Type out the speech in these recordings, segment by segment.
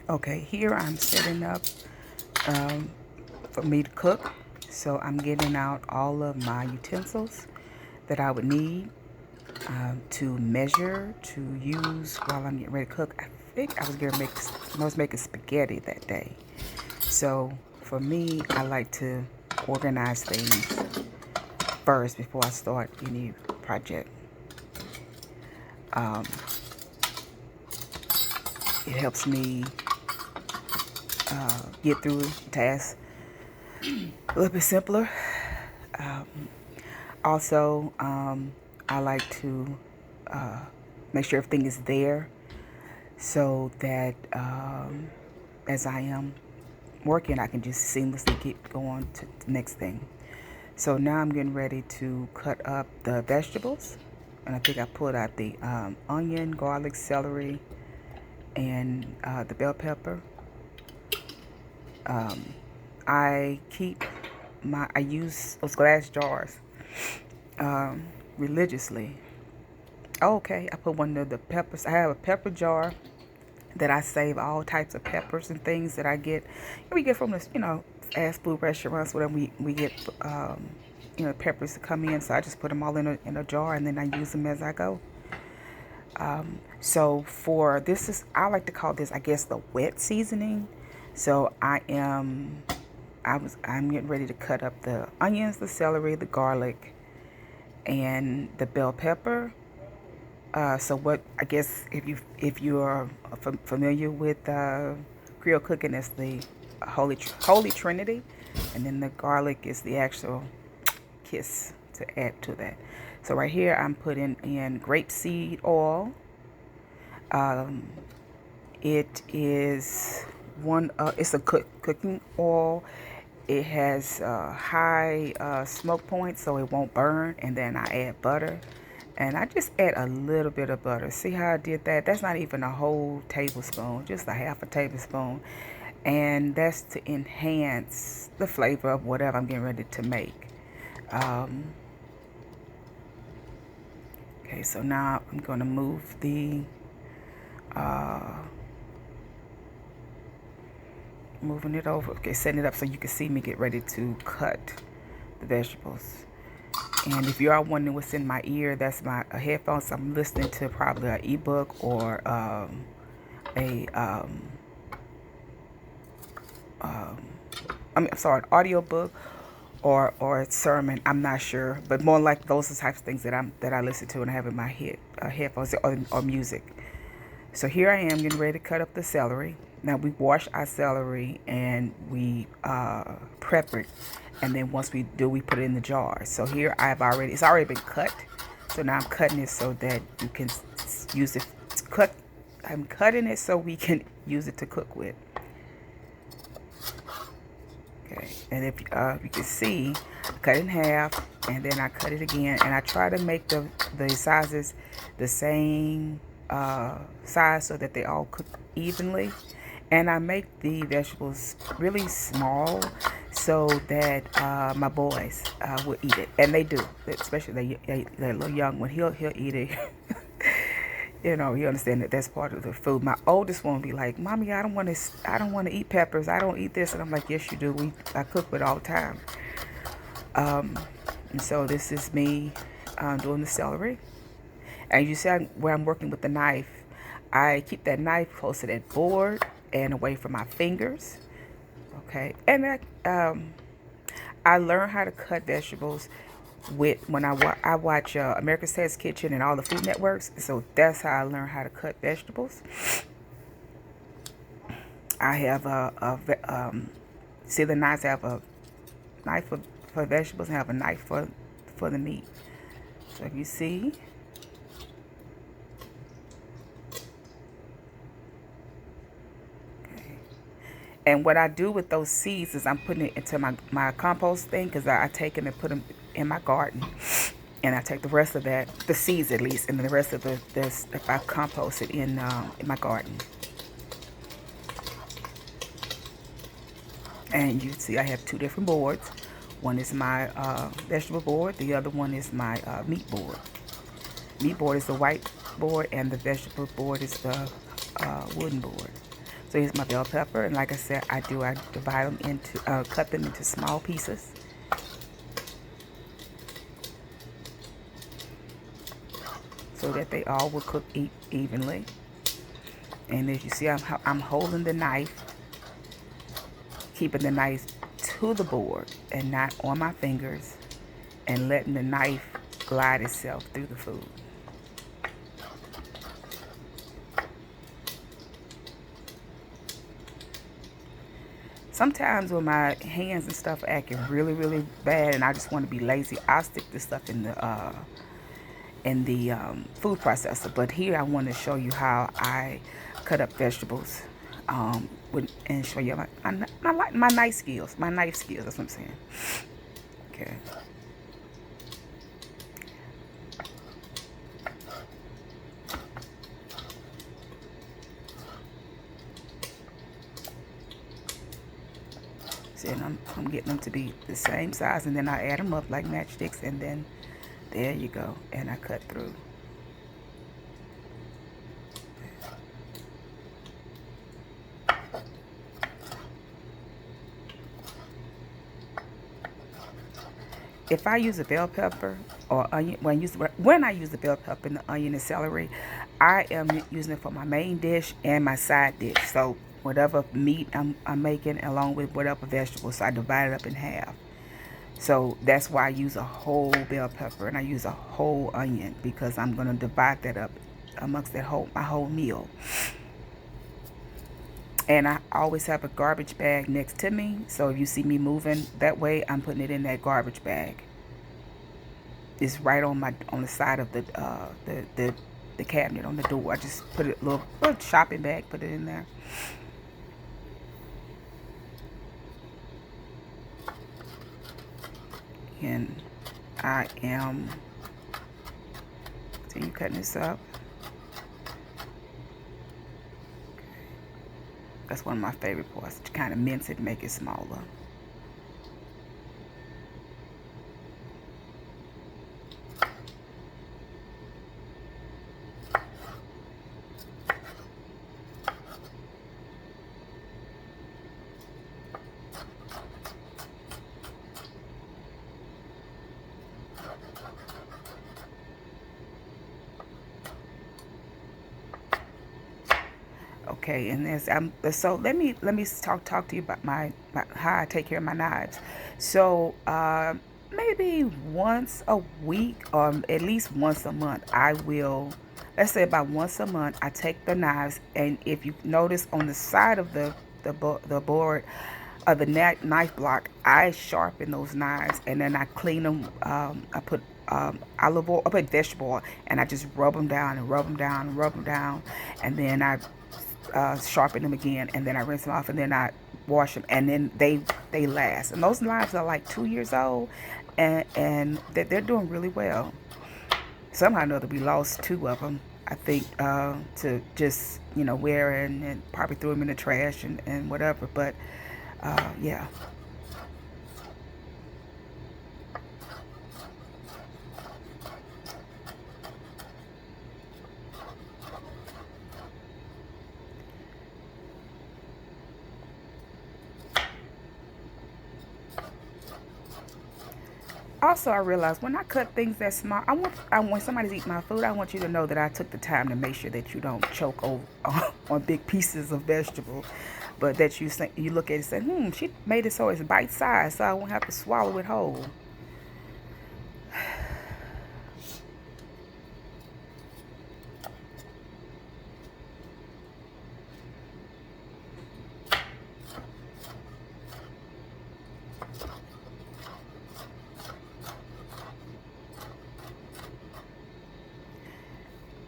Okay, here I'm setting up um, for me to cook. So I'm getting out all of my utensils that I would need to measure, to use while I'm getting ready to cook. I think I was making spaghetti that day. So for me, I like to organize things first before I start any project. Um, it helps me get through tasks a little bit simpler. Um, also, I like to uh, make sure everything is there so that as I am working, I can just seamlessly get going to the next thing. So now I'm getting ready to cut up the vegetables. And I think I pulled out the onion, garlic, celery, and the bell pepper. Um, I use those glass jars um, religiously. Oh, okay, I put one of the peppers. I have a pepper jar that I save all types of peppers and things that I get. We get from this, fast food restaurants. Whatever we get, peppers to come in. So I just put them all in a jar and then I use them as I go. So for this is I like to call this, I guess, the wet seasoning. So I'm getting ready to cut up the onions, the celery, the garlic, and the bell pepper. So what I guess if you are familiar with Creole cooking, that's the Holy Trinity, and then the garlic is the actual kiss to add to that. So right here I'm putting in grapeseed oil. Um, it is it's a cooking oil. It has high smoke point so it won't burn, and then I add butter. And I just add a little bit of butter. See how I did that? That's not even a whole tablespoon, just a half a tablespoon. And that's to enhance the flavor of whatever I'm getting ready to make. Um, okay, so now I'm going to move uh, moving it over. Okay, setting it up so you can see me get ready to cut the vegetables. And if you are wondering what's in my ear, that's my headphones. I'm listening to probably an ebook or a I'm sorry, an audio book or a sermon. I'm not sure, but more like those are the types of things that I listen to and I have in my headphones or music. So here I am getting ready to cut up the celery. Now we wash our celery and we prep it, and then once we do, we put it in the jar. So here it's already been cut. So now I'm cutting it so that you can use it to cut. I'm cutting it so we can use it to cook with. Okay, and if you can see, I cut it in half, and then I cut it again, and I try to make the sizes the same size so that they all cook evenly. And I make the vegetables really small so that my boys will eat it, and they do. Especially the little young one, he'll eat it. You understand that that's part of the food. My oldest one will be like, "Mommy, I don't want to eat peppers. I don't eat this." And I'm like, "Yes, you do. I cook with it all the time." And so this is me doing the celery. And you see where I'm working with the knife, I keep that knife close to that board and away from my fingers. Okay, and I learned how to cut vegetables when I watch America's Test Kitchen and all the Food Networks. So that's how I learned how to cut vegetables. I have see the knives. I have a knife for vegetables and I have a knife for the meat. So if you see. And what I do with those seeds is I'm putting it into my compost thing, because I take them and put them in my garden. And I take the rest of that, the seeds at least, and then the rest of this, if I compost it in my garden. And you see I have two different boards. One is my vegetable board. The other one is my meat board. Meat board is the white board, and the vegetable board is the wooden board. So here's my bell pepper, and like I said, I divide them into, cut them into small pieces. So that they all will cook evenly. And as you see, I'm holding the knife, keeping the knife to the board and not on my fingers, and letting the knife glide itself through the food. Sometimes when my hands and stuff are acting really, really bad and I just want to be lazy, I'll stick this stuff in the food processor. But here I want to show you how I cut up vegetables, and show you my knife skills. My knife skills, that's what I'm saying. Okay. See, and I'm getting them to be the same size, and then I add them up like matchsticks, and then there you go, and I cut through. If I use a bell pepper or onion, when I use the bell pepper and the onion and celery, I am using it for my main dish and my side dish. So whatever meat I'm making, along with whatever vegetables, so I divide it up in half. So that's why I use a whole bell pepper and I use a whole onion, because I'm gonna divide that up amongst my whole meal. And I always have a garbage bag next to me, so if you see me moving that way, I'm putting it in that garbage bag. It's right on the side of the cabinet on the door. I just put a little shopping bag, put it in there. And I am continue cutting this up. That's one of my favorite parts, to kind of mince it and make it smaller. Okay, and so let me talk to you about how I take care of my knives. So maybe once a week or at least once a month, I will. Let's say about once a month, I take the knives, and if you notice on the side of the board of the knife block, I sharpen those knives, and then I clean them. I put olive oil, I put vegetable oil, and I just rub them down and rub them down and rub them down, and then I sharpen them again, and then I rinse them off, and then I wash them, and then they last. And those knives are like 2 years old, and they're doing really well. Somehow or another, we lost two of them, I think, to just wear, and probably threw them in the trash and whatever. But yeah. Also, I realized when I cut things that small, when somebody's eating my food, I want you to know that I took the time to make sure that you don't choke over on big pieces of vegetable, but that you look at it and say, she made it so it's bite size, so I won't have to swallow it whole.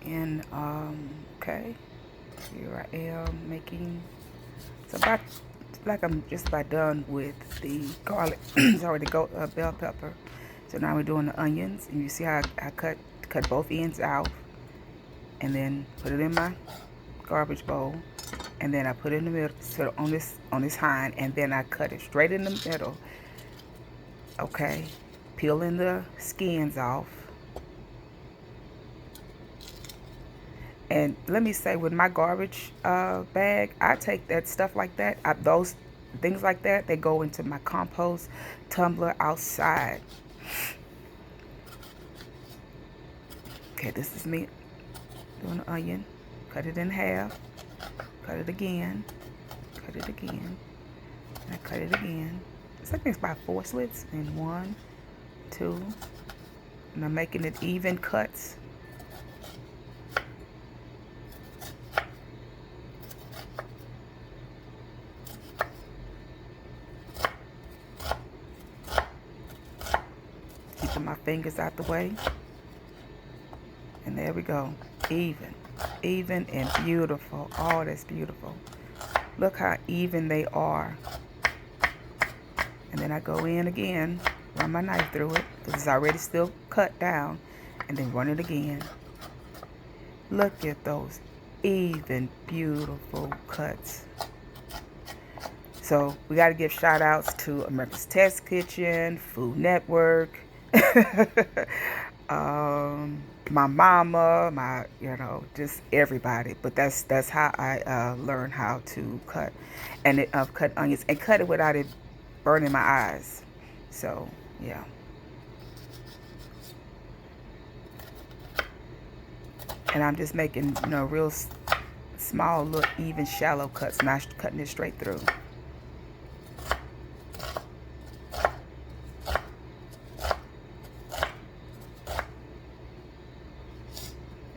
And okay, here I am making. So about like I'm just about done with the garlic. Sorry, the bell pepper. So now we're doing the onions, and you see how I cut both ends out, and then put it in my garbage bowl, and then I put it in the middle, so on this hind, and then I cut it straight in the middle. Okay, peeling the skins off. And let me say, with my garbage bag, I take that stuff like that. Those things like that, they go into my compost tumbler outside. Okay, this is me doing the onion. Cut it in half. Cut it again. Cut it again. And I cut it again. So I think it's about 4 slits. And 1, 2. And I'm making it even cuts. Keeping my fingers out the way. And there we go. Even. Even and beautiful. Oh, that's beautiful. Look how even they are. And then I go in again, run my knife through it, because it's already still cut down, and then run it again. Look at those even, beautiful cuts. So we got to give shout outs to America's Test Kitchen, Food Network, my mama, just everybody. But that's how I learned how to cut cut onions, and cut it without it burning my eyes. So yeah. And I'm just making real small, little even, shallow cuts, not cutting it straight through.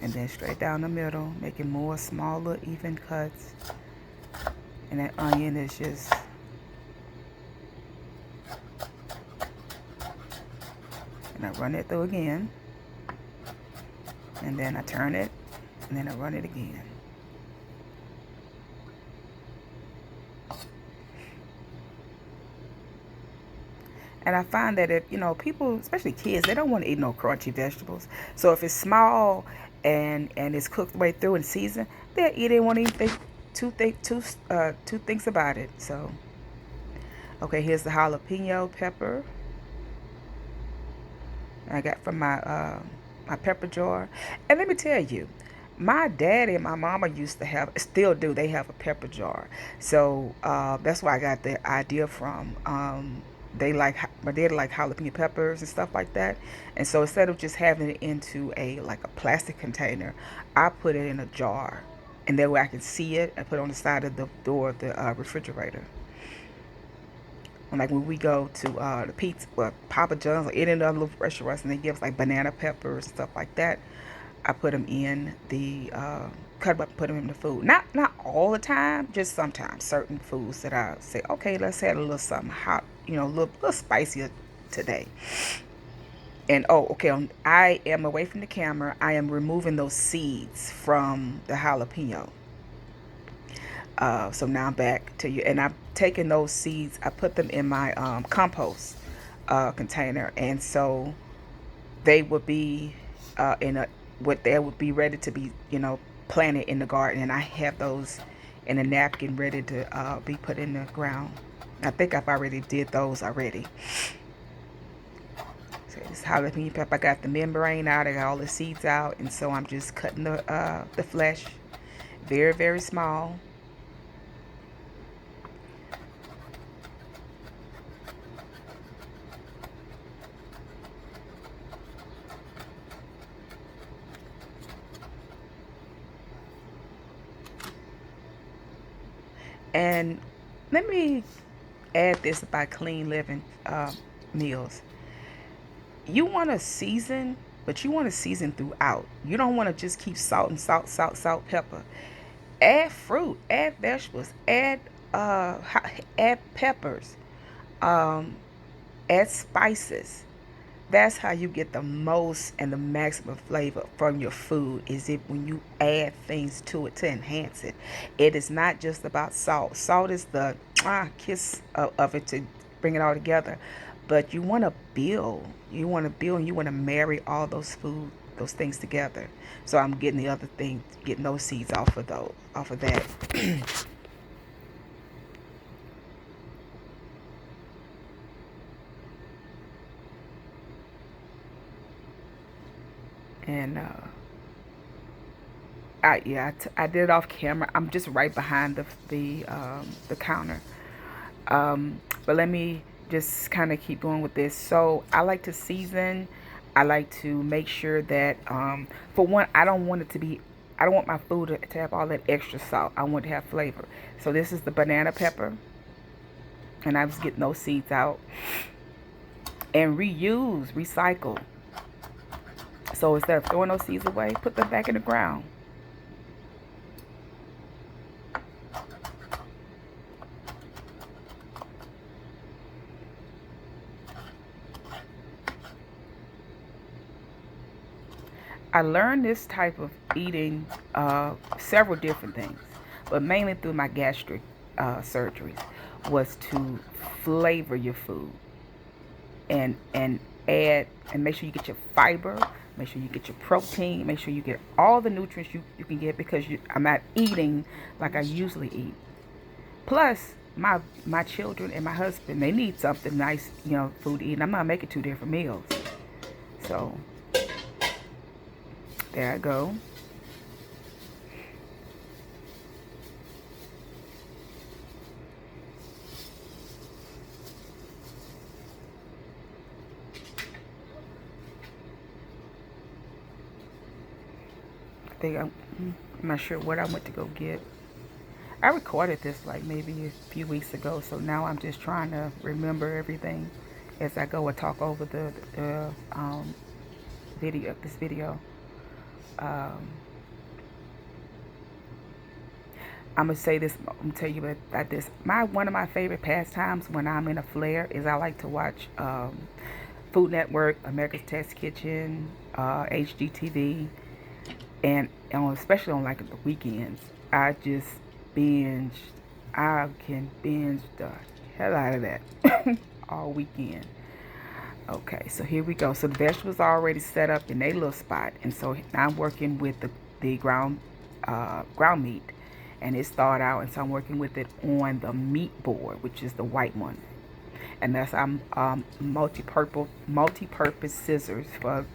And then straight down the middle, making more smaller, even cuts. And that onion is just, and I run it through again. And then I turn it, and then I run it again. And I find that if, people, especially kids, they don't want to eat no crunchy vegetables. So if it's small and it's cooked way through and seasoned, they'll eat it and won't even think two things about it. So, okay, here's the jalapeno pepper I got from my pepper jar. And let me tell you, my daddy and my mama used to have, still do, they have a pepper jar. So that's where I got the idea from. My dad like jalapeno peppers and stuff like that. And so instead of just having it into like a plastic container, I put it in a jar. And that way I can see it and put it on the side of the door of the refrigerator. And like when we go to the pizza, Papa John's or any other little restaurants, and they give us like banana peppers and stuff like that, I put them in the cut them up, and put them in the food. Not all the time, just sometimes. Certain foods that I say, okay, let's add a little something hot, a little spicier today. And okay, I am away from the camera. I am removing those seeds from the jalapeno. So now I'm back to you, and I'm taking those seeds. I put them in my compost container, and so they would be they would be ready to be planted in the garden, and I have those in a napkin ready to be put in the ground. I think I've already did those already. So this jalapeno pepper, I got the membrane out, I got all the seeds out, and so I'm just cutting the flesh very, very small. And let me add this about Clean Living meals. You want to season, but you want to season throughout. You don't want to just keep salt and salt, pepper. Add fruit, add vegetables, uh, add peppers, um, add spices. That's how you get the most and the maximum flavor from your food, is it when you add things to it to enhance it. It is not just about salt. Salt is the kiss of it to bring it all together. But you want to build. You want to build, and you want to marry all those things together. So I'm getting the other thing, getting those seeds off of that. And I did it off camera. I'm just right behind the counter. But let me just kind of keep going with this. So I like to season. I like to make sure that, for one, I don't want my food to have all that extra salt. I want to have flavor. So this is the banana pepper, and I was getting those seeds out and reuse, recycle. So instead of throwing those seeds away, put them back in the ground. I learned this type of eating, several different things, but mainly through my gastric surgeries, was to flavor your food and add and make sure you get your fiber, make sure you get your protein, make sure you get all the nutrients you can get, because I'm not eating like I usually eat. Plus, my children and my husband, they need something nice, food to eat. And I'm not making two different meals. So there I go. I think I'm not sure what I went to go get. I recorded this like maybe a few weeks ago, so now I'm just trying to remember everything as I go and talk over the video. This video. Um, I'm gonna say this. I'm gonna tell you about this. One of my favorite pastimes when I'm in a flare is I like to watch Food Network, America's Test Kitchen, HGTV, and especially on like the weekends. I just binge. I can binge the hell out of that all weekend. Okay, so here we go. So the vegetables are already set up in a little spot, and so now I'm working with the ground meat, and it thawed out, and so I'm working with it on the meat board, which is the white one, and that's multi-purpose scissors for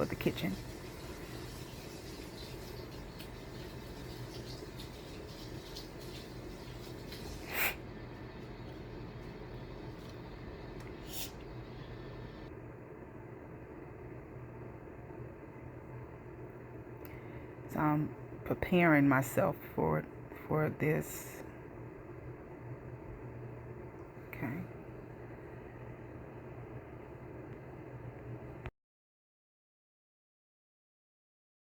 the kitchen. So I'm preparing myself for this. Okay.